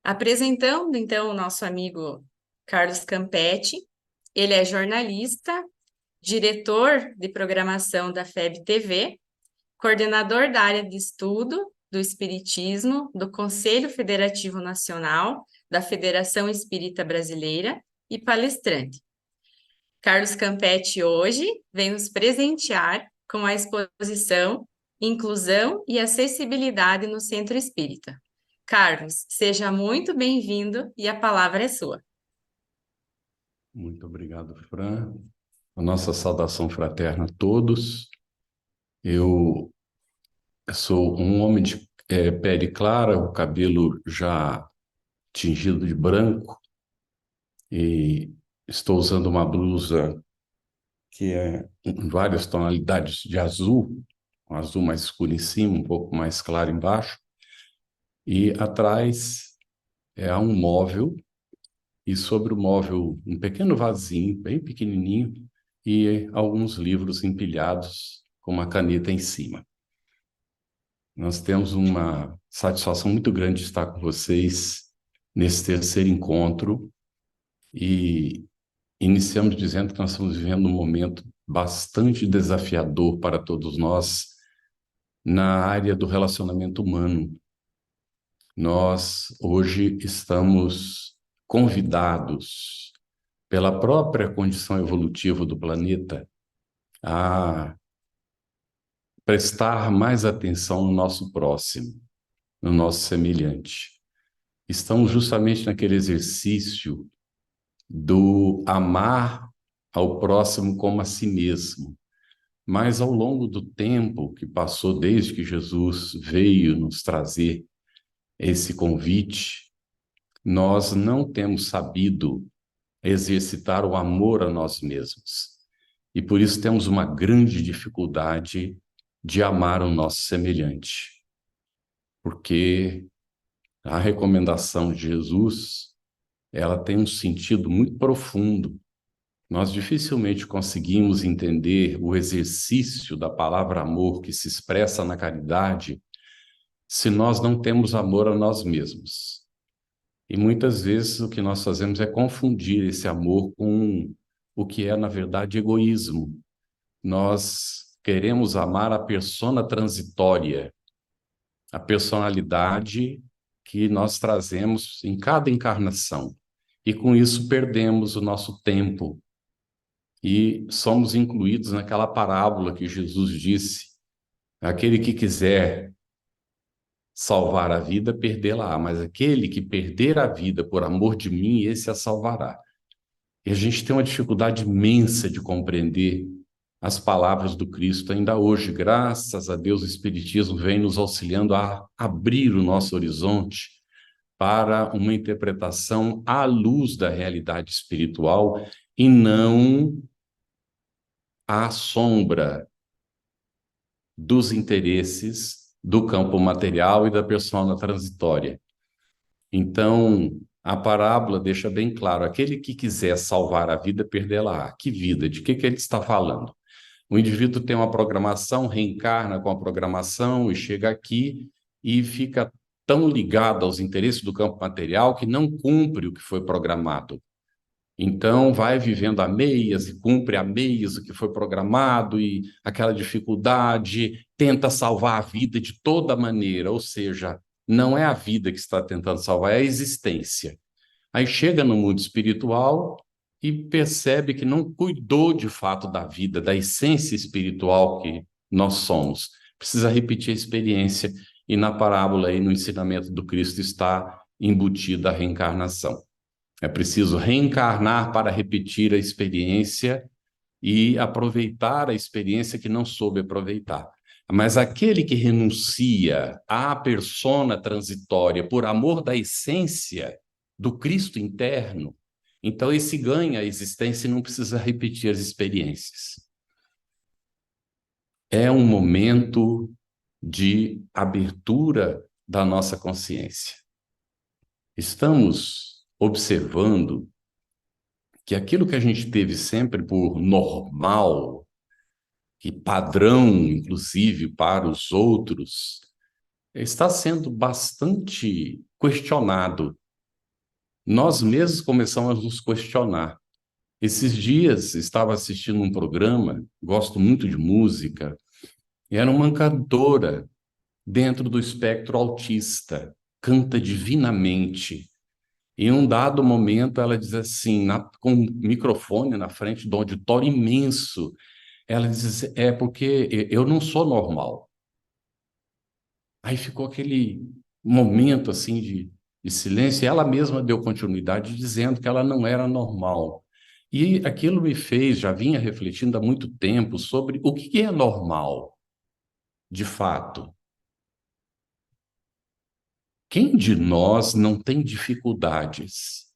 Apresentando, então, o nosso amigo Carlos Campetti. Ele é jornalista, diretor de programação da FEB TV, coordenador da área de estudo do Espiritismo do Conselho Federativo Nacional da Federação Espírita Brasileira e palestrante. Carlos Campetti hoje vem nos presentear com a exposição Inclusão e Acessibilidade no Centro Espírita. Carlos, seja muito bem-vindo e a palavra é sua. Muito obrigado, Fran. A nossa saudação fraterna a todos. Eu sou um homem de pele clara, o cabelo já tingido de branco e estou usando uma blusa que é em várias tonalidades de azul, um azul mais escuro em cima, um pouco mais claro embaixo, e atrás há um móvel e sobre o móvel um pequeno vasinho, bem pequenininho, e alguns livros empilhados com uma caneta em cima. Nós temos uma satisfação muito grande de estar com vocês nesse terceiro encontro e iniciamos dizendo que nós estamos vivendo um momento bastante desafiador para todos nós na área do relacionamento humano. Nós hoje estamos convidados pela própria condição evolutiva do planeta a prestar mais atenção no nosso próximo, no nosso semelhante. Estamos justamente naquele exercício do amar ao próximo como a si mesmo. Mas ao longo do tempo que passou desde que Jesus veio nos trazer esse convite, nós não temos sabido exercitar o amor a nós mesmos. E por isso temos uma grande dificuldade de amar o nosso semelhante. Porque a recomendação de Jesus, ela tem um sentido muito profundo. Nós dificilmente conseguimos entender o exercício da palavra amor que se expressa na caridade se nós não temos amor a nós mesmos. E muitas vezes o que nós fazemos é confundir esse amor com o que é, na verdade, egoísmo. Nós queremos amar a persona transitória, a personalidade que nós trazemos em cada encarnação. E com isso perdemos o nosso tempo e somos incluídos naquela parábola que Jesus disse: aquele que quiser salvar a vida, perdê-la-á, mas aquele que perder a vida por amor de mim, esse a salvará. E a gente tem uma dificuldade imensa de compreender as palavras do Cristo. Ainda hoje, graças a Deus, o Espiritismo vem nos auxiliando a abrir o nosso horizonte para uma interpretação à luz da realidade espiritual e não à sombra dos interesses do campo material e da persona transitória. Então, a parábola deixa bem claro: aquele que quiser salvar a vida, perdê-la-á. Que vida? De que ele está falando? O indivíduo tem uma programação, reencarna com a programação e chega aqui e fica tão ligado aos interesses do campo material que não cumpre o que foi programado. Então, vai vivendo a meias e cumpre a meias o que foi programado e aquela dificuldade, tenta salvar a vida de toda maneira, ou seja, não é a vida que está tentando salvar, é a existência. Aí chega no mundo espiritual e percebe que não cuidou de fato da vida, da essência espiritual que nós somos. Precisa repetir a experiência e na parábola e no ensinamento do Cristo está embutida a reencarnação. É preciso reencarnar para repetir a experiência e aproveitar a experiência que não soube aproveitar. Mas aquele que renuncia à persona transitória por amor da essência do Cristo interno, então esse ganha a existência e não precisa repetir as experiências. É um momento de abertura da nossa consciência. Estamos observando que aquilo que a gente teve sempre por normal e padrão, inclusive, para os outros, está sendo bastante questionado. nós mesmos começamos a nos questionar. Esses dias estava assistindo um programa, gosto muito de música, e era uma cantora dentro do espectro autista, canta divinamente. Em um dado momento, ela diz assim, com um microfone na frente do auditório imenso, ela diz assim, é porque eu não sou normal. Aí ficou aquele momento assim de silêncio, e ela mesma deu continuidade dizendo que ela não era normal. E aquilo me fez, já vinha refletindo há muito tempo sobre o que é normal, de fato. Quem de nós não tem dificuldades?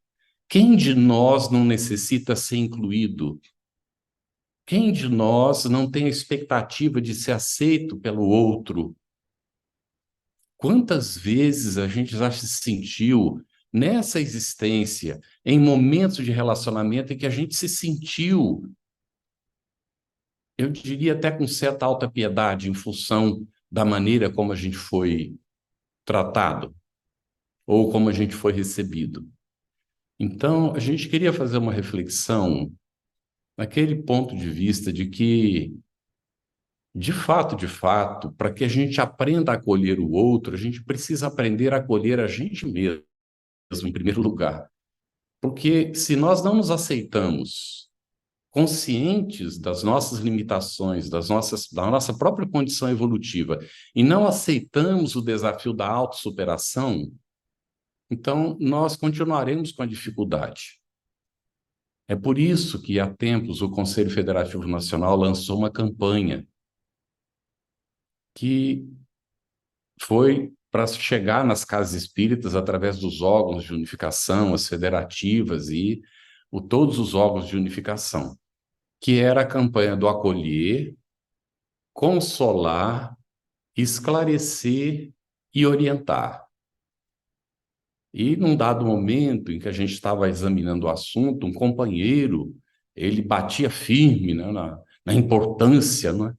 Quem de nós não necessita ser incluído? Quem de nós não tem a expectativa de ser aceito pelo outro? Quantas vezes a gente já se sentiu nessa existência, em momentos de relacionamento em que a gente se sentiu, eu diria até com certa alta piedade, em função da maneira como a gente foi tratado ou como a gente foi recebido. Então, a gente queria fazer uma reflexão naquele ponto de vista de que, de fato, para que a gente aprenda a acolher o outro, a gente precisa aprender a acolher a gente mesmo, em primeiro lugar. Porque se nós não nos aceitamos conscientes das nossas limitações, da nossa própria condição evolutiva, e não aceitamos o desafio da autossuperação, então nós continuaremos com a dificuldade. É por isso que, há tempos, o Conselho Federativo Nacional lançou uma campanha que foi para chegar nas casas espíritas através dos órgãos de unificação, as federativas e todos os órgãos de unificação, que era a campanha do acolher, consolar, esclarecer e orientar. E num dado momento em que a gente estava examinando o assunto, um companheiro, ele batia firme, né, na importância, né?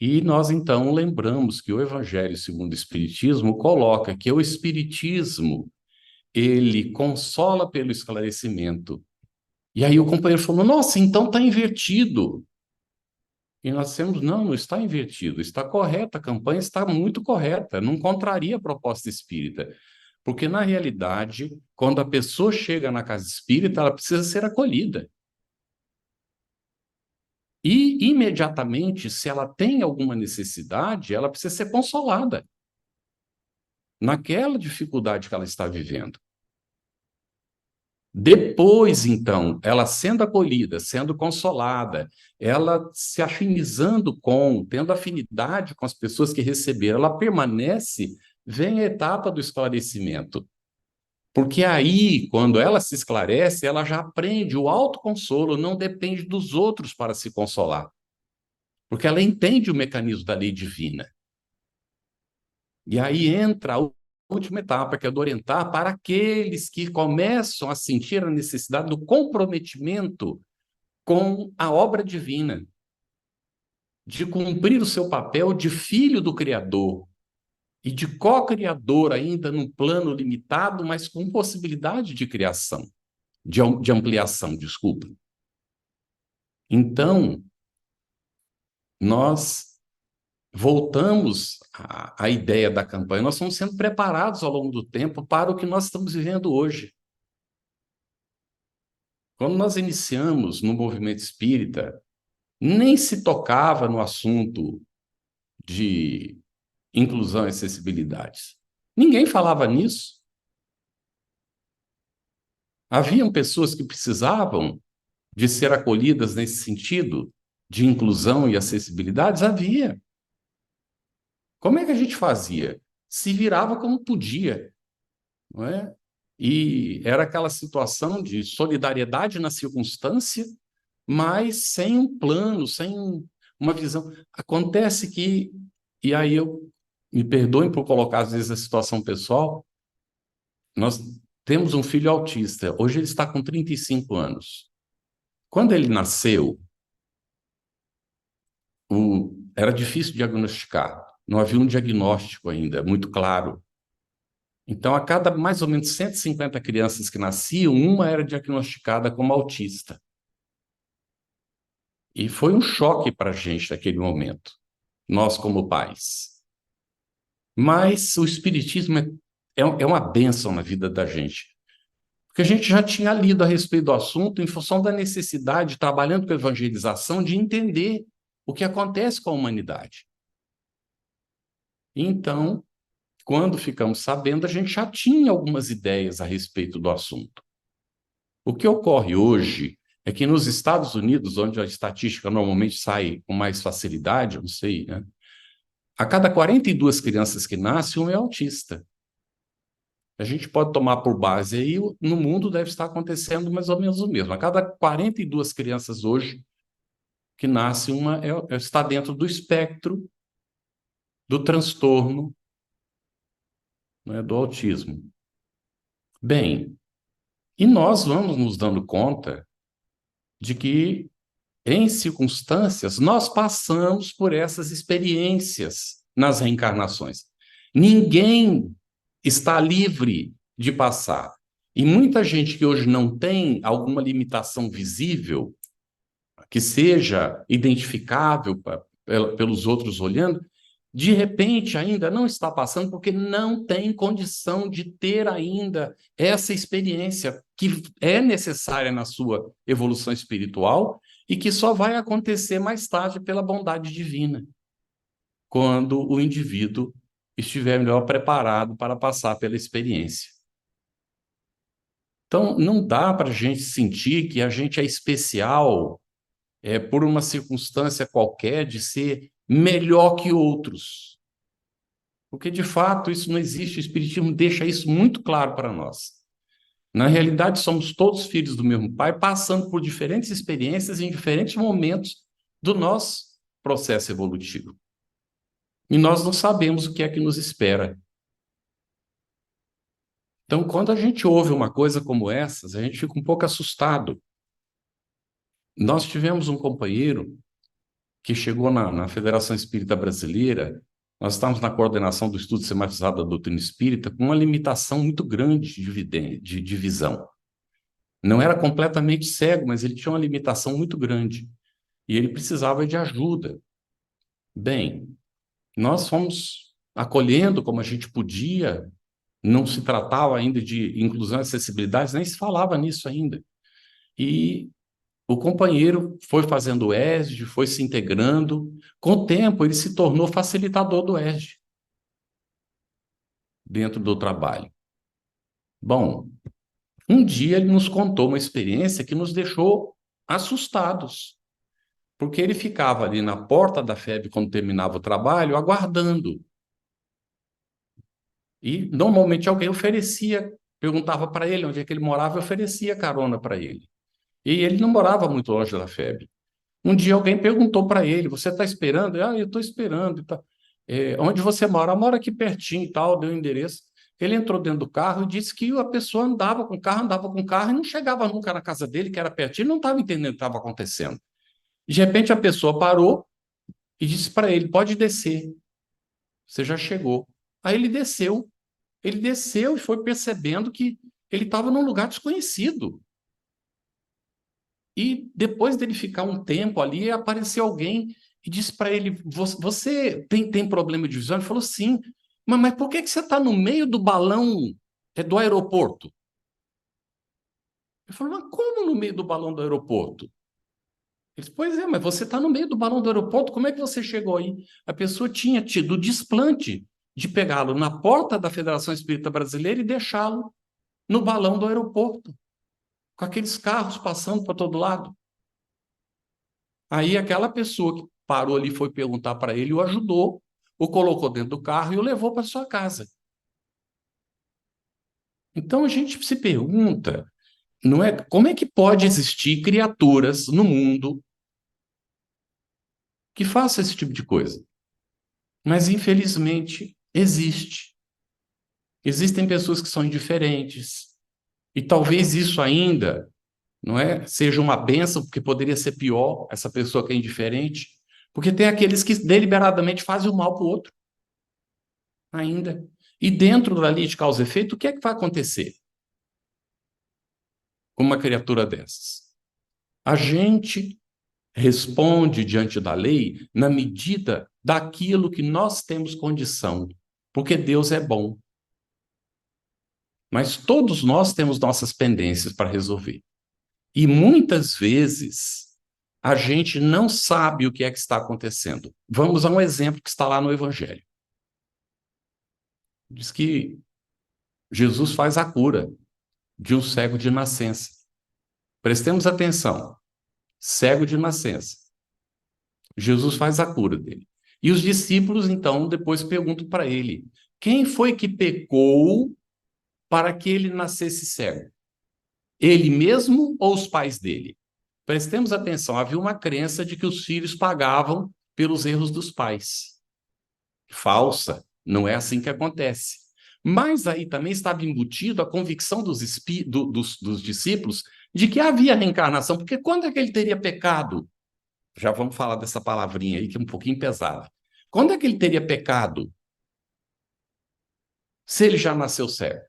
E nós então lembramos que o Evangelho segundo o Espiritismo coloca que o Espiritismo, ele consola pelo esclarecimento. E aí o companheiro falou, nossa, então está invertido. E nós dissemos, não, não está invertido, está correta, a campanha está muito correta, não contraria a proposta espírita. Porque, na realidade, quando a pessoa chega na casa espírita, ela precisa ser acolhida. E, imediatamente, se ela tem alguma necessidade, ela precisa ser consolada naquela dificuldade que ela está vivendo. Depois, então, ela sendo acolhida, sendo consolada, ela se afinizando tendo afinidade com as pessoas que receberam, ela permanece, vem a etapa do esclarecimento. Porque aí, quando ela se esclarece, ela já aprende o autoconsolo, não depende dos outros para se consolar. Porque ela entende o mecanismo da lei divina. E aí entra a última etapa, que é do orientar para aqueles que começam a sentir a necessidade do comprometimento com a obra divina, de cumprir o seu papel de filho do Criador e de co-criador ainda num plano limitado, mas com possibilidade de criação, de ampliação, desculpa. Então, nós voltamos à ideia da campanha, nós estamos sendo preparados ao longo do tempo para o que nós estamos vivendo hoje. Quando nós iniciamos no movimento espírita, nem se tocava no assunto de inclusão e acessibilidade. Ninguém falava nisso. Haviam pessoas que precisavam de ser acolhidas nesse sentido de inclusão e acessibilidade? Havia. Como é que a gente fazia? Se virava como podia, não é? E era aquela situação de solidariedade na circunstância, mas sem um plano, sem uma visão. Acontece que, e aí me perdoem por colocar às vezes a situação pessoal, nós temos um filho autista, hoje ele está com 35 anos. Quando ele nasceu, era difícil diagnosticar, não havia um diagnóstico ainda muito claro. Então, a cada mais ou menos 150 crianças que nasciam, uma era diagnosticada como autista. E foi um choque para a gente naquele momento, nós como pais. Mas o Espiritismo é uma bênção na vida da gente. Porque a gente já tinha lido a respeito do assunto em função da necessidade, trabalhando com a evangelização, de entender o que acontece com a humanidade. Então, quando ficamos sabendo, a gente já tinha algumas ideias a respeito do assunto. O que ocorre hoje é que nos Estados Unidos, onde a estatística normalmente sai com mais facilidade, eu não sei, né? A cada 42 crianças que nascem, um é autista. A gente pode tomar por base aí, no mundo deve estar acontecendo mais ou menos o mesmo. A cada 42 crianças hoje que nascem, uma está dentro do espectro do transtorno, né, do autismo. Bem, e nós vamos nos dando conta de que, em circunstâncias, nós passamos por essas experiências nas reencarnações. Ninguém está livre de passar. E muita gente que hoje não tem alguma limitação visível, que seja identificável pelos outros olhando, de repente ainda não está passando porque não tem condição de ter ainda essa experiência que é necessária na sua evolução espiritual e que só vai acontecer mais tarde pela bondade divina, quando o indivíduo estiver melhor preparado para passar pela experiência. Então, não dá para a gente sentir que a gente é especial por uma circunstância qualquer de ser melhor que outros. Porque, de fato, isso não existe. O Espiritismo deixa isso muito claro para nós. Na realidade, somos todos filhos do mesmo Pai, passando por diferentes experiências em diferentes momentos do nosso processo evolutivo. E nós não sabemos o que é que nos espera. Então, quando a gente ouve uma coisa como essa, a gente fica um pouco assustado. Nós tivemos um companheiro que chegou na Federação Espírita Brasileira. Nós estávamos na coordenação do estudo sistematizado da doutrina espírita com uma limitação muito grande de visão. Não era completamente cego, mas ele tinha uma limitação muito grande. E ele precisava de ajuda. Bem, nós fomos acolhendo como a gente podia, não se tratava ainda de inclusão e acessibilidade, nem se falava nisso ainda. E o companheiro foi fazendo o ESD, foi se integrando. Com o tempo, ele se tornou facilitador do ESD dentro do trabalho. Bom, um dia ele nos contou uma experiência que nos deixou assustados, porque ele ficava ali na porta da FEB quando terminava o trabalho, aguardando. E normalmente alguém oferecia, perguntava para ele onde é que ele morava e oferecia carona para ele. E ele não morava muito longe da FEB. Um dia alguém perguntou para ele: você está esperando? Eu estou esperando. E tal. Onde você mora? Eu moro aqui pertinho e tal, deu o endereço. Ele entrou dentro do carro e disse que a pessoa andava com o carro e não chegava nunca na casa dele, que era pertinho, não estava entendendo o que estava acontecendo. De repente a pessoa parou e disse para ele: pode descer, você já chegou. Aí ele desceu e foi percebendo que ele estava num lugar desconhecido. E depois dele ficar um tempo ali, apareceu alguém e disse para ele: você tem problema de visão? Ele falou: sim. Mas por que você está no meio do balão do aeroporto? Ele falou: mas como no meio do balão do aeroporto? Ele disse: pois é, mas você está no meio do balão do aeroporto, como é que você chegou aí? A pessoa tinha tido o desplante de pegá-lo na porta da Federação Espírita Brasileira e deixá-lo no balão do aeroporto, com aqueles carros passando para todo lado. Aí aquela pessoa que parou ali foi perguntar para ele, o ajudou, o colocou dentro do carro e o levou para sua casa. Então a gente se pergunta, não é, como é que pode existir criaturas no mundo que façam esse tipo de coisa? Mas infelizmente existe. Existem pessoas que são indiferentes. E talvez isso ainda, não é, seja uma bênção, porque poderia ser pior essa pessoa que é indiferente, porque tem aqueles que deliberadamente fazem o mal para o outro ainda. E dentro da lei de causa e efeito, o que é que vai acontecer com uma criatura dessas? A gente responde diante da lei na medida daquilo que nós temos condição, porque Deus é bom. Mas todos nós temos nossas pendências para resolver. E muitas vezes a gente não sabe o que é que está acontecendo. Vamos a um exemplo que está lá no Evangelho. Diz que Jesus faz a cura de um cego de nascença. Prestemos atenção. Cego de nascença. Jesus faz a cura dele. E os discípulos, então, depois perguntam para ele: quem foi que pecou para que ele nascesse cego? Ele mesmo ou os pais dele? Prestemos atenção, havia uma crença de que os filhos pagavam pelos erros dos pais. Falsa, não é assim que acontece. Mas aí também estava embutido a convicção dos discípulos de que havia reencarnação, porque quando é que ele teria pecado? Já vamos falar dessa palavrinha aí que é um pouquinho pesada. Quando é que ele teria pecado se ele já nasceu cego?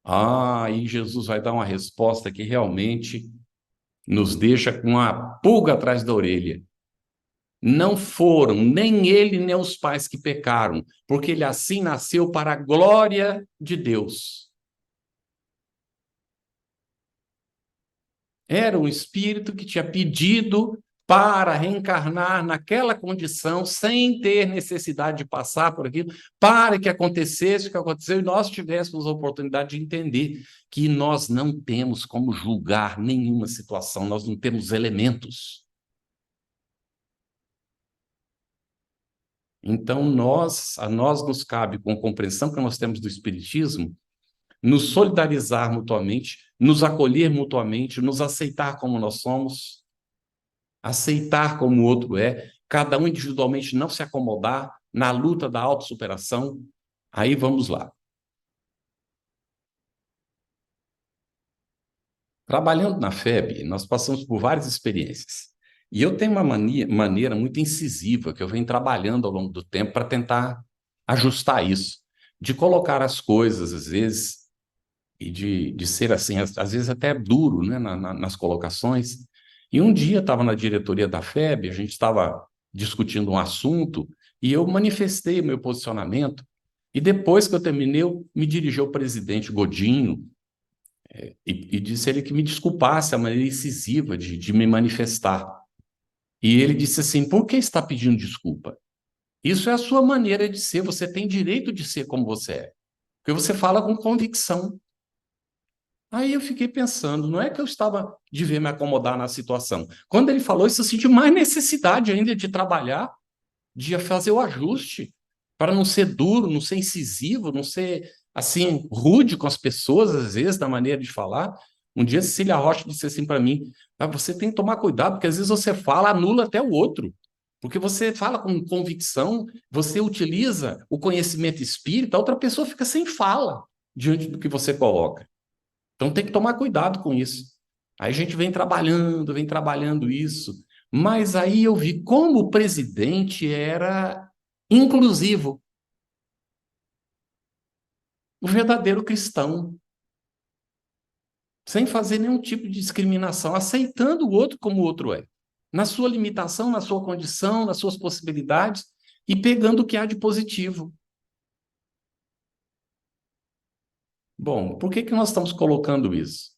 Ah, e Jesus vai dar uma resposta que realmente nos deixa com a pulga atrás da orelha. Não foram nem ele nem os pais que pecaram, porque ele assim nasceu para a glória de Deus. Era um espírito que tinha pedido para reencarnar naquela condição, sem ter necessidade de passar por aquilo, para que acontecesse o que aconteceu e nós tivéssemos a oportunidade de entender que nós não temos como julgar nenhuma situação, nós não temos elementos. Então, a nós nos cabe, com a compreensão que nós temos do Espiritismo, nos solidarizar mutuamente, nos acolher mutuamente, nos aceitar como nós somos, aceitar como o outro é, cada um individualmente não se acomodar na luta da autossuperação. Aí vamos lá. Trabalhando na FEB, nós passamos por várias experiências. E eu tenho uma maneira muito incisiva que eu venho trabalhando ao longo do tempo para tentar ajustar isso, de colocar as coisas, às vezes, e de ser assim, às vezes até duro, né, nas colocações. E um dia estava na diretoria da FEB, a gente estava discutindo um assunto e eu manifestei o meu posicionamento. E depois que eu terminei, eu me dirigi ao presidente Godinho e disse a ele que me desculpasse a maneira incisiva de me manifestar. E ele disse assim: por que está pedindo desculpa? Isso é a sua maneira de ser, você tem direito de ser como você é, porque você fala com convicção. Aí eu fiquei pensando, não é que eu estava de ver me acomodar na situação. Quando ele falou isso, eu senti mais necessidade ainda de trabalhar, de fazer o ajuste, para não ser duro, não ser incisivo, não ser, assim, rude com as pessoas, às vezes, da maneira de falar. Um dia, Cecília Rocha disse assim para mim: ah, você tem que tomar cuidado, porque às vezes você fala, anula até o outro. Porque você fala com convicção, você utiliza o conhecimento espírita, a outra pessoa fica sem fala diante do que você coloca. Então tem que tomar cuidado com isso. Aí a gente vem trabalhando isso. Mas aí eu vi como o presidente era inclusivo, o verdadeiro cristão, sem fazer nenhum tipo de discriminação, aceitando o outro como o outro é, na sua limitação, na sua condição, nas suas possibilidades e pegando o que há de positivo. Bom, por que que nós estamos colocando isso?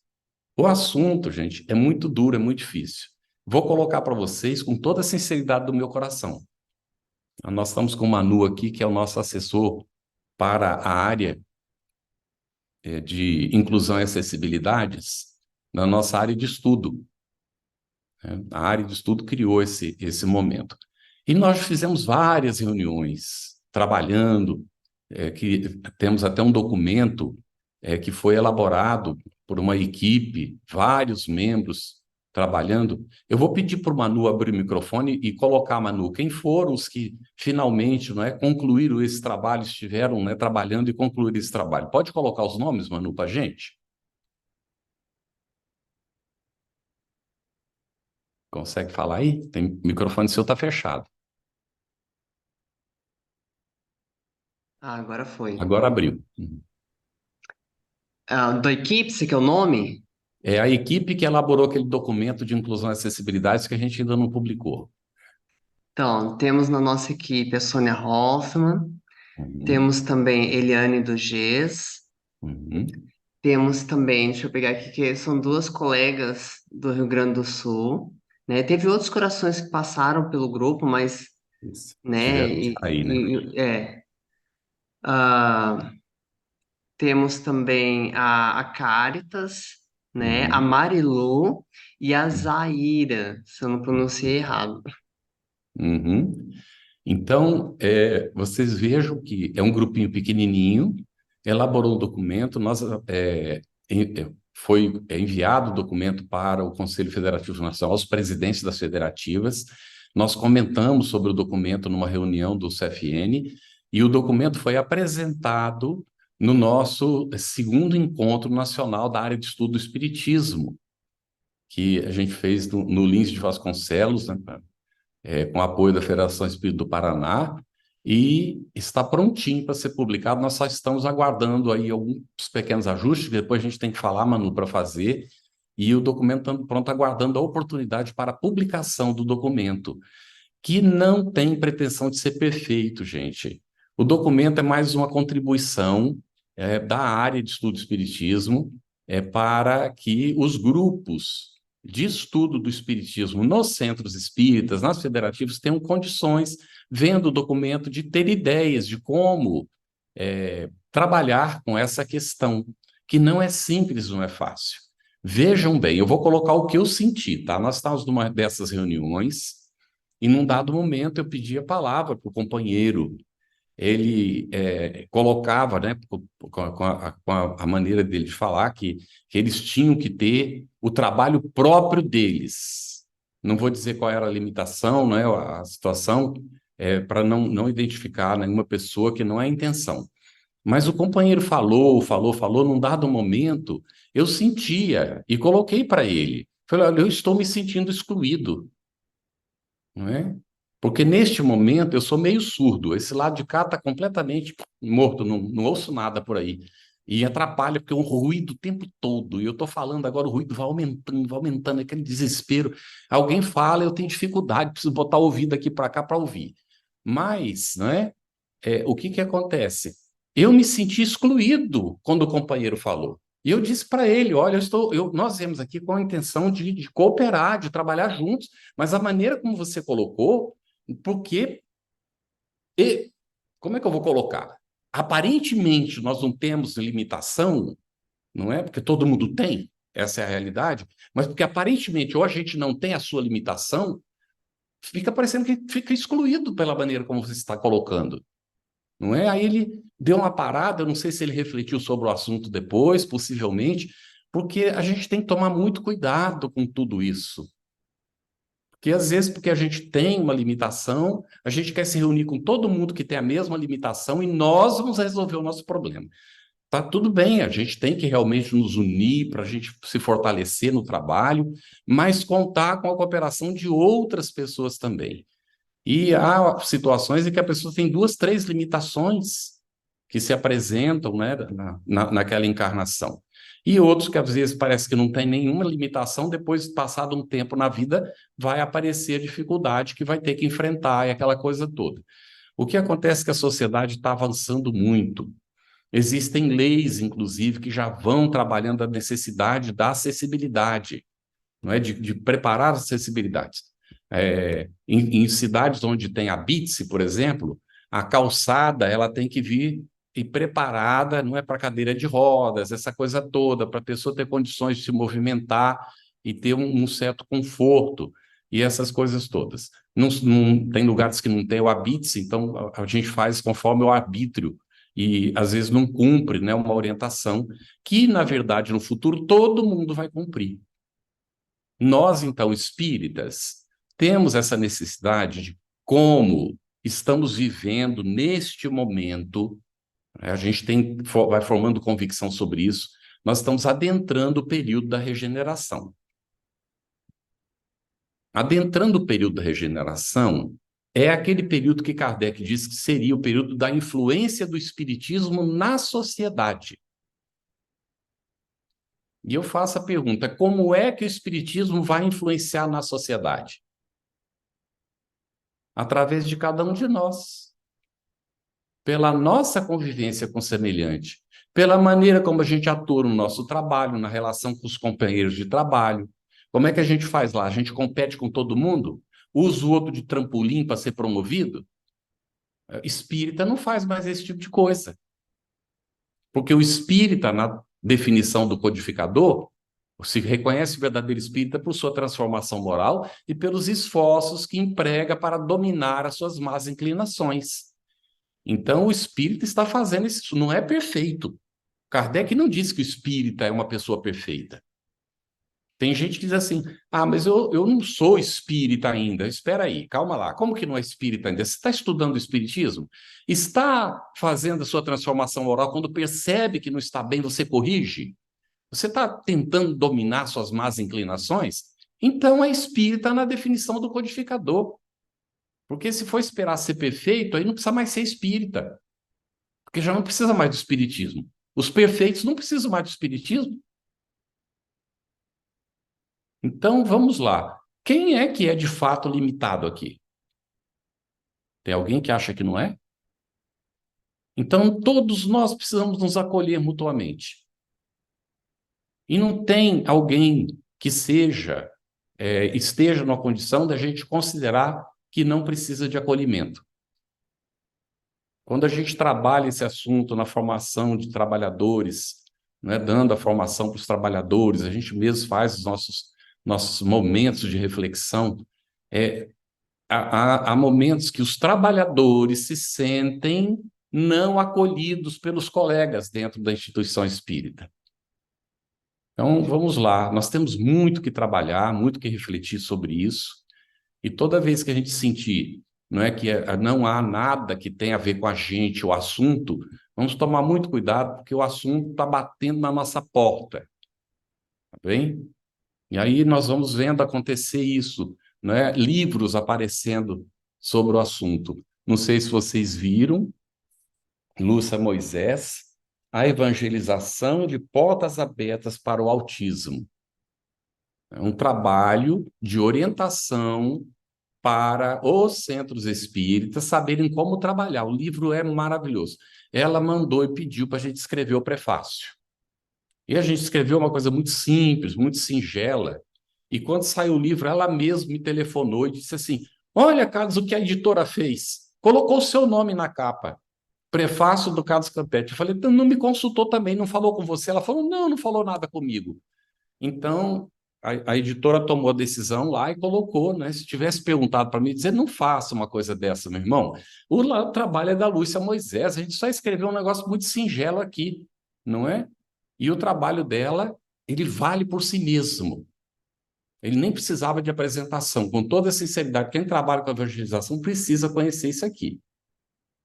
O assunto, gente, é muito duro, é muito difícil. Vou colocar para vocês com toda a sinceridade do meu coração. Nós estamos com o Manu aqui, que é o nosso assessor para a área de inclusão e acessibilidades, na nossa área de estudo. A área de estudo criou esse momento. E nós fizemos várias reuniões, trabalhando, que temos até um documento que foi elaborado por uma equipe, vários membros trabalhando. Eu vou pedir para o Manu abrir o microfone e colocar, Manu, quem foram os que finalmente, não é, concluíram esse trabalho, estiveram, né, trabalhando e concluíram esse trabalho. Pode colocar os nomes, Manu, para a gente? Consegue falar aí? Tem o microfone seu está fechado. Ah, agora foi. Agora abriu. Uhum. Ah, do equipe, você quer o nome? É a equipe que elaborou aquele documento de inclusão e acessibilidade que a gente ainda não publicou. Então, temos na nossa equipe a Sônia Hoffman, Uhum, temos também Eliane do GES, uhum. temos também, deixa eu pegar aqui, que são duas colegas do Rio Grande do Sul, né? Teve outros corações que passaram pelo grupo, mas, Isso. né, Tiveram que sair, né? ah, temos também a Caritas, né? A Uhum, Marilu e a Zaira, se eu não pronunciei errado. uhum. Então, vocês vejam que é um grupinho pequenininho, elaborou um documento, foi enviado o documento para o Conselho Federativo Nacional, aos presidentes das federativas. Nós comentamos sobre o documento numa reunião do CFN e o documento foi apresentado no nosso segundo encontro nacional da área de estudo do Espiritismo, que a gente fez no Lins de Vasconcelos, né, com apoio da Federação Espírita do Paraná, e está prontinho para ser publicado. Nós só estamos aguardando aí alguns pequenos ajustes, que depois a gente tem que falar, Manu, para fazer, e o documento está pronto, aguardando a oportunidade para a publicação do documento, que não tem pretensão de ser perfeito, gente. O documento é mais uma contribuição da área de estudo do espiritismo para que os grupos de estudo do espiritismo nos centros espíritas, nas federativas, tenham condições, vendo o documento, de ter ideias de como trabalhar com essa questão, que não é simples, não é fácil. Vejam bem, eu vou colocar o que eu senti, tá? Nós estávamos numa dessas reuniões e num dado momento eu pedi a palavra para o companheiro. Ele colocava, né, com a maneira dele de falar, que eles tinham que ter o trabalho próprio deles. Não vou dizer qual era a limitação, né, a situação, para não identificar nenhuma pessoa, que não é a intenção. Mas o companheiro falou, num dado momento, eu sentia e coloquei para ele. Falei, olha, eu estou me sentindo excluído, não é? Porque neste momento eu sou meio surdo, esse lado de cá está completamente morto, não ouço nada por aí. E atrapalha, porque é um ruído o tempo todo. E eu estou falando agora, o ruído vai aumentando, aquele desespero. Alguém fala, eu tenho dificuldade, preciso botar o ouvido aqui para cá para ouvir. Mas, né, o que que acontece? Eu me senti excluído quando o companheiro falou. E eu disse para ele: olha, nós viemos aqui com a intenção de cooperar, de trabalhar juntos, mas a maneira como você colocou, porque, e, como é que eu vou colocar? Aparentemente nós não temos limitação, não é? Porque todo mundo tem, essa é a realidade, mas porque aparentemente ou a gente não tem a sua limitação, fica parecendo que fica excluído pela maneira como você está colocando. Não é? Aí ele deu uma parada, eu não sei se ele refletiu sobre o assunto depois, possivelmente, porque a gente tem que tomar muito cuidado com tudo isso. Porque às vezes, porque a gente tem uma limitação, a gente quer se reunir com todo mundo que tem a mesma limitação e nós vamos resolver o nosso problema. Tá tudo bem, a gente tem que realmente nos unir para a gente se fortalecer no trabalho, mas contar com a cooperação de outras pessoas também. E há situações em que a pessoa tem duas, três limitações que se apresentam, né, naquela encarnação. E outros que às vezes parece que não tem nenhuma limitação, depois, passado um tempo na vida, vai aparecer a dificuldade que vai ter que enfrentar e aquela coisa toda. O que acontece é que a sociedade está avançando muito. Existem leis, inclusive, que já vão trabalhando a necessidade da acessibilidade, não é? De preparar as acessibilidades. Em cidades onde tem a BITSE, por exemplo, a calçada ela tem que vir e preparada, não é para cadeira de rodas, essa coisa toda, para a pessoa ter condições de se movimentar e ter um certo conforto e essas coisas todas. Tem lugares que não tem o ABITSE, então a gente faz conforme o arbítrio e às vezes não cumpre, né, uma orientação que, na verdade, no futuro todo mundo vai cumprir. Nós, então, espíritas, temos essa necessidade de como estamos vivendo neste momento, né? A gente vai formando convicção sobre isso, nós estamos adentrando o período da regeneração. Adentrando o período da regeneração é aquele período que Kardec diz que seria o período da influência do espiritismo na sociedade. E eu faço a pergunta, como é que o espiritismo vai influenciar na sociedade? Através de cada um de nós. Pela nossa convivência com o semelhante, pela maneira como a gente atua no nosso trabalho, na relação com os companheiros de trabalho. Como é que a gente faz lá? A gente compete com todo mundo? Usa o outro de trampolim para ser promovido? Espírita não faz mais esse tipo de coisa. Porque o espírita, na definição do codificador, se reconhece o verdadeiro espírita por sua transformação moral e pelos esforços que emprega para dominar as suas más inclinações. Então, o espírita está fazendo isso, não é perfeito. Kardec não disse que o espírita é uma pessoa perfeita. Tem gente que diz assim, mas eu não sou espírita ainda. Espera aí, calma lá. Como que não é espírita ainda? Você está estudando o espiritismo? Está fazendo a sua transformação moral? Quando percebe que não está bem, você corrige? Você está tentando dominar suas más inclinações? Então é espírita na definição do codificador. Porque se for esperar ser perfeito, aí não precisa mais ser espírita. Porque já não precisa mais do espiritismo. Os perfeitos não precisam mais do espiritismo. Então, vamos lá. Quem é que é de fato limitado aqui? Tem alguém que acha que não é? Então, todos nós precisamos nos acolher mutuamente. E não tem alguém que esteja numa condição da gente considerar que não precisa de acolhimento. Quando a gente trabalha esse assunto na formação de trabalhadores, né, dando a formação para os trabalhadores, a gente mesmo faz os nossos momentos de reflexão, há momentos que os trabalhadores se sentem não acolhidos pelos colegas dentro da instituição espírita. Então, vamos lá, nós temos muito que trabalhar, muito que refletir sobre isso, e toda vez que a gente sentir não é que não há nada que tenha a ver com a gente, o assunto, vamos tomar muito cuidado, porque o assunto está batendo na nossa porta, tá bem? E aí nós vamos vendo acontecer isso, né? Livros aparecendo sobre o assunto. Não sei se vocês viram, Lúcia Moisés, a evangelização de portas abertas para o autismo. É um trabalho de orientação para os centros espíritas saberem como trabalhar. O livro é maravilhoso. Ela mandou e pediu para a gente escrever o prefácio. E a gente escreveu uma coisa muito simples, muito singela. E quando saiu o livro, ela mesma me telefonou e disse assim: Olha, Carlos, o que a editora fez? Colocou o seu nome na capa. Prefácio do Carlos Campetti. Eu falei: Não me consultou também, não falou com você? Ela falou: Não, não falou nada comigo. Então, a editora tomou a decisão lá e colocou, né? Se tivesse perguntado para mim, dizer, não faça uma coisa dessa, meu irmão. O trabalho é da Lúcia Moisés, a gente só escreveu um negócio muito singelo aqui, não é? E o trabalho dela, ele vale por si mesmo. Ele nem precisava de apresentação. Com toda a sinceridade, quem trabalha com evangelização precisa conhecer isso aqui.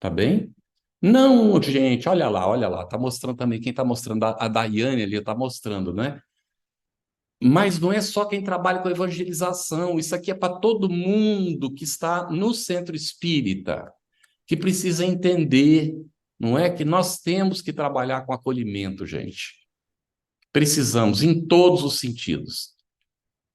Tá bem? Não, gente, olha lá. Tá mostrando também, quem está mostrando, a Daiane ali está mostrando, né? Mas não é só quem trabalha com evangelização, isso aqui é para todo mundo que está no centro espírita, que precisa entender, não é? Que nós temos que trabalhar com acolhimento, gente. Precisamos, em todos os sentidos.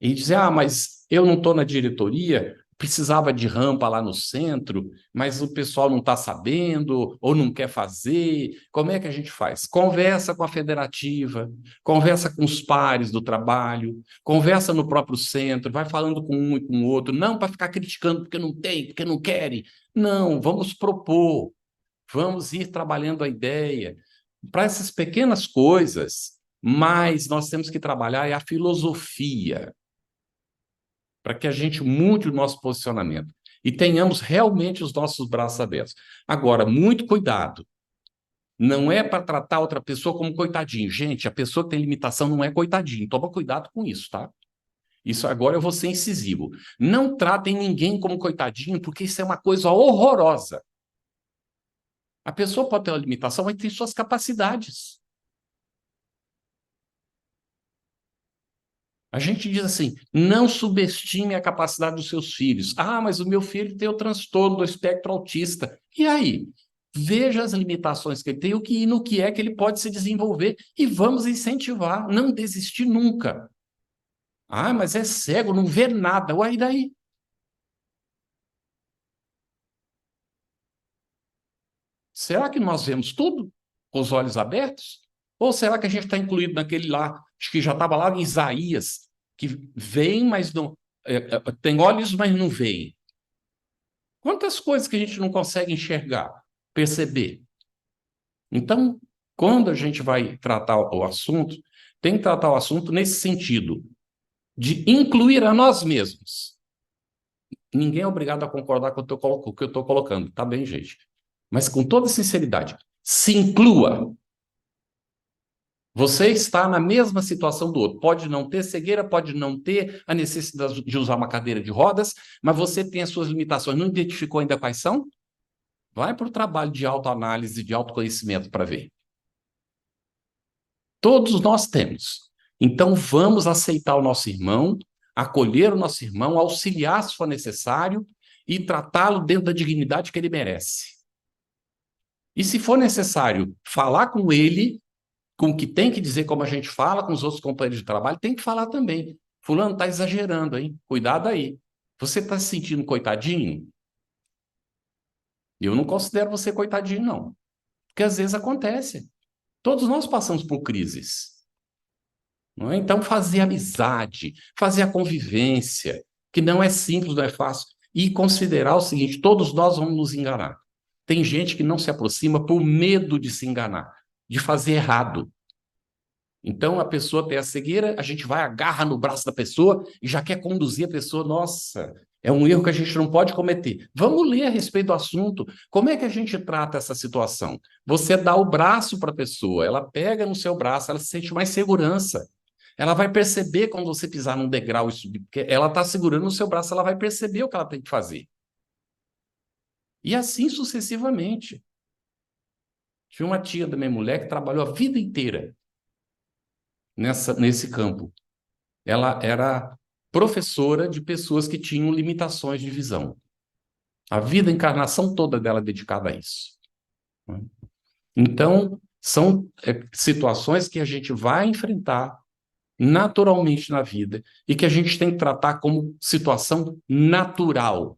E dizer, mas eu não estou na diretoria, precisava de rampa lá no centro, mas o pessoal não está sabendo ou não quer fazer. Como é que a gente faz? Conversa com a federativa, conversa com os pares do trabalho, conversa no próprio centro, vai falando com um e com o outro, não para ficar criticando porque não tem, porque não querem. Não, vamos propor, vamos ir trabalhando a ideia. Para essas pequenas coisas, mas nós temos que trabalhar a filosofia, para que a gente mude o nosso posicionamento e tenhamos realmente os nossos braços abertos. Agora, muito cuidado. Não é para tratar outra pessoa como coitadinho. Gente, a pessoa que tem limitação não é coitadinho. Toma cuidado com isso, tá? Isso agora eu vou ser incisivo. Não tratem ninguém como coitadinho, porque isso é uma coisa horrorosa. A pessoa pode ter uma limitação, mas tem suas capacidades. A gente diz assim, não subestime a capacidade dos seus filhos. Ah, mas o meu filho tem o transtorno do espectro autista. E aí? Veja as limitações que ele tem e no que é que ele pode se desenvolver e vamos incentivar, não desistir nunca. Ah, mas é cego, não vê nada. Uai, e daí? Será que nós vemos tudo com os olhos abertos? Ou será que a gente está incluído naquele lá, acho que já estava lá em Isaías, que vem, mas não... tem olhos, mas não veem. Quantas coisas que a gente não consegue enxergar, perceber? Então, quando a gente vai tratar o assunto, tem que tratar o assunto nesse sentido, de incluir a nós mesmos. Ninguém é obrigado a concordar com o que eu estou colocando, tá bem, gente? Mas com toda sinceridade, se inclua. Você está na mesma situação do outro. Pode não ter cegueira, pode não ter a necessidade de usar uma cadeira de rodas, mas você tem as suas limitações. Não identificou ainda quais são? Vai para o trabalho de autoanálise, de autoconhecimento para ver. Todos nós temos. Então, vamos aceitar o nosso irmão, acolher o nosso irmão, auxiliar se for necessário e tratá-lo dentro da dignidade que ele merece. E se for necessário falar com ele, com o que tem que dizer, como a gente fala com os outros companheiros de trabalho, tem que falar também. Fulano está exagerando, hein? Cuidado aí. Você está se sentindo coitadinho? Eu não considero você coitadinho, não. Porque às vezes acontece. Todos nós passamos por crises. Não é? Então, fazer amizade, fazer a convivência, que não é simples, não é fácil, e considerar o seguinte: todos nós vamos nos enganar. Tem gente que não se aproxima por medo de se enganar, de fazer errado. Então, a pessoa tem a cegueira, a gente vai, agarra no braço da pessoa e já quer conduzir a pessoa. Nossa, é um erro que a gente não pode cometer. Vamos ler a respeito do assunto. Como é que a gente trata essa situação? Você dá o braço para a pessoa, ela pega no seu braço, ela se sente mais segurança. Ela vai perceber quando você pisar num degrau e subir, porque ela está segurando no seu braço, ela vai perceber o que ela tem que fazer. E assim sucessivamente. Tinha uma tia da minha mulher que trabalhou a vida inteira nesse campo. Ela era professora de pessoas que tinham limitações de visão. A vida, a encarnação toda dela dedicada a isso. Então, são situações que a gente vai enfrentar naturalmente na vida e que a gente tem que tratar como situação natural,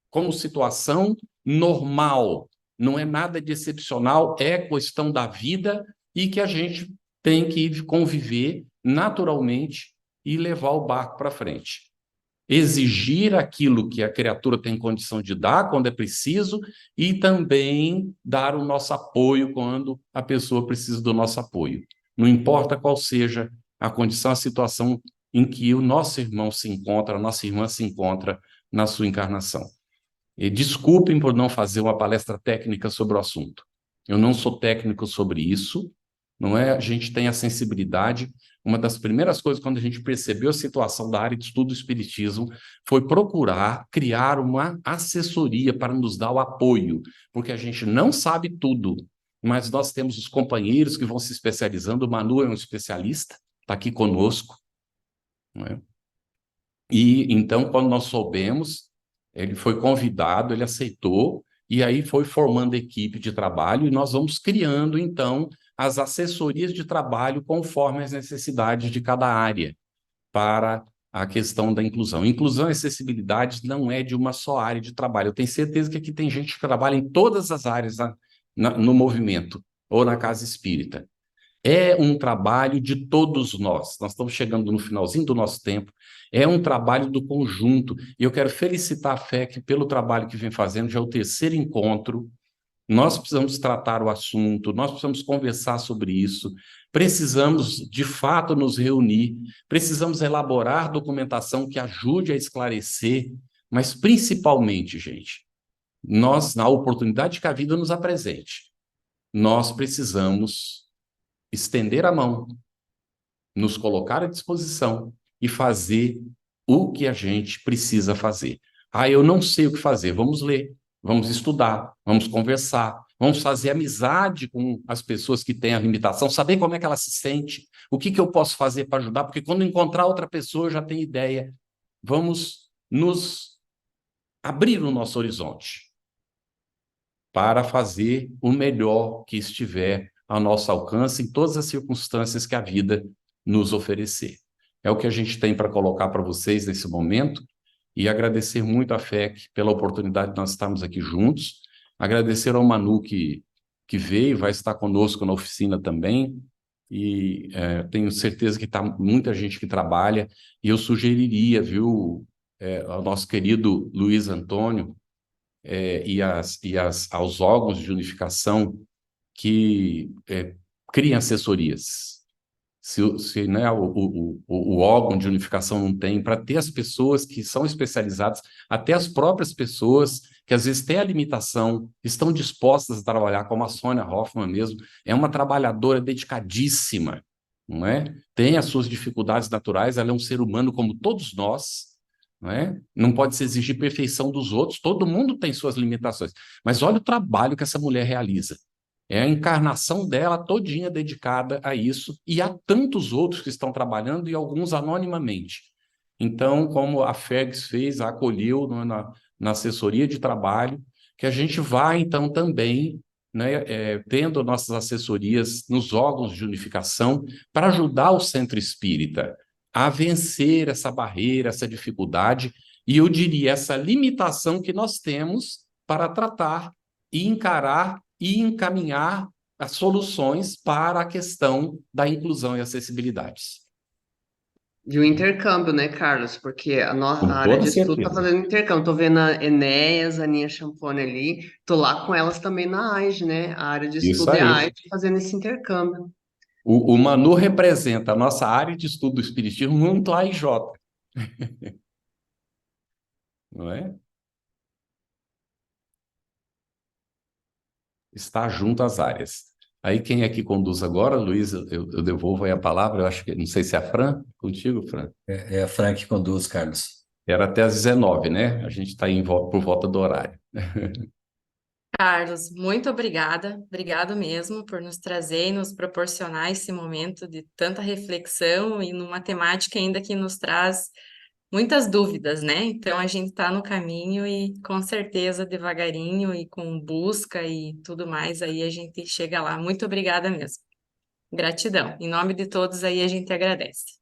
como situação normal. Não é nada de excepcional, é questão da vida e que a gente tem que conviver naturalmente e levar o barco para frente. Exigir aquilo que a criatura tem condição de dar quando é preciso e também dar o nosso apoio quando a pessoa precisa do nosso apoio. Não importa qual seja a condição, a situação em que o nosso irmão se encontra, a nossa irmã se encontra na sua encarnação. E desculpem por não fazer uma palestra técnica sobre o assunto. Eu não sou técnico sobre isso, não é? A gente tem a sensibilidade. Uma das primeiras coisas, quando a gente percebeu a situação da área de estudo do espiritismo, foi procurar criar uma assessoria para nos dar o apoio, porque a gente não sabe tudo, mas nós temos os companheiros que vão se especializando. O Manu é um especialista, está aqui conosco, não é? E então, quando nós soubemos, ele foi convidado, ele aceitou, e aí foi formando equipe de trabalho, e nós vamos criando, então, as assessorias de trabalho conforme as necessidades de cada área para a questão da inclusão. Inclusão e acessibilidade não é de uma só área de trabalho. Eu tenho certeza que aqui tem gente que trabalha em todas as áreas no movimento ou na casa espírita. É um trabalho de todos nós. Nós estamos chegando no finalzinho do nosso tempo. É um trabalho do conjunto. E eu quero felicitar a FEC pelo trabalho que vem fazendo. Já é o terceiro encontro. Nós precisamos tratar o assunto, nós precisamos conversar sobre isso, precisamos, de fato, nos reunir, precisamos elaborar documentação que ajude a esclarecer, mas, principalmente, gente, nós, na oportunidade que a vida nos apresente, nós precisamos estender a mão, nos colocar à disposição e fazer o que a gente precisa fazer. Ah, eu não sei o que fazer. Vamos ler, vamos estudar, vamos conversar, vamos fazer amizade com as pessoas que têm a limitação, saber como é que ela se sente, o que eu posso fazer para ajudar, porque quando encontrar outra pessoa, eu já tenho ideia. Vamos nos abrir o nosso horizonte para fazer o melhor que estiver ao nosso alcance em todas as circunstâncias que a vida nos oferecer. É o que a gente tem para colocar para vocês nesse momento e agradecer muito a FEC pela oportunidade de nós estarmos aqui juntos, agradecer ao Manu que veio, vai estar conosco na oficina também, e tenho certeza que está muita gente que trabalha, e eu sugeriria, viu, ao nosso querido Luiz Antônio, aos órgãos de unificação que criem assessorias. Se né, o órgão de unificação não tem, para ter as pessoas que são especializadas, até as próprias pessoas que às vezes têm a limitação, estão dispostas a trabalhar, como a Sônia Hoffmann mesmo, é uma trabalhadora dedicadíssima, não é? Tem as suas dificuldades naturais, ela é um ser humano como todos nós, não é? Não pode se exigir perfeição dos outros, todo mundo tem suas limitações, mas olha o trabalho que essa mulher realiza. É a encarnação dela todinha dedicada a isso, e há tantos outros que estão trabalhando, e alguns anonimamente. Então, como a FEGS fez, a acolheu na assessoria de trabalho, que a gente vai, então, também, né, tendo nossas assessorias nos órgãos de unificação, para ajudar o centro espírita a vencer essa barreira, essa dificuldade, e eu diria, essa limitação que nós temos para tratar e encarar e encaminhar as soluções para a questão da inclusão e acessibilidades. E o intercâmbio, né, Carlos? Porque a Com área toda de estudo está certeza. fazendo intercâmbio. Tô vendo a Enéas, a Aninha Champone ali, tô lá com elas também na AIGE, né? A área de Isso estudo é a aí. AIGE fazendo esse intercâmbio. O Manu representa a nossa área de estudo do Espiritismo junto à AIJ, não é? Está junto às áreas. Aí quem é que conduz agora, Luiz? Eu devolvo aí a palavra, eu acho que, não sei se é a Fran, contigo, Fran? É a Fran que conduz, Carlos. Era até às 19, né? A gente está por volta do horário. Carlos, muito obrigada, obrigado mesmo por nos trazer e nos proporcionar esse momento de tanta reflexão e numa temática ainda que nos traz muitas dúvidas, né? Então a gente está no caminho e com certeza devagarinho e com busca e tudo mais aí a gente chega lá. Muito obrigada mesmo. Gratidão. Em nome de todos aí a gente agradece.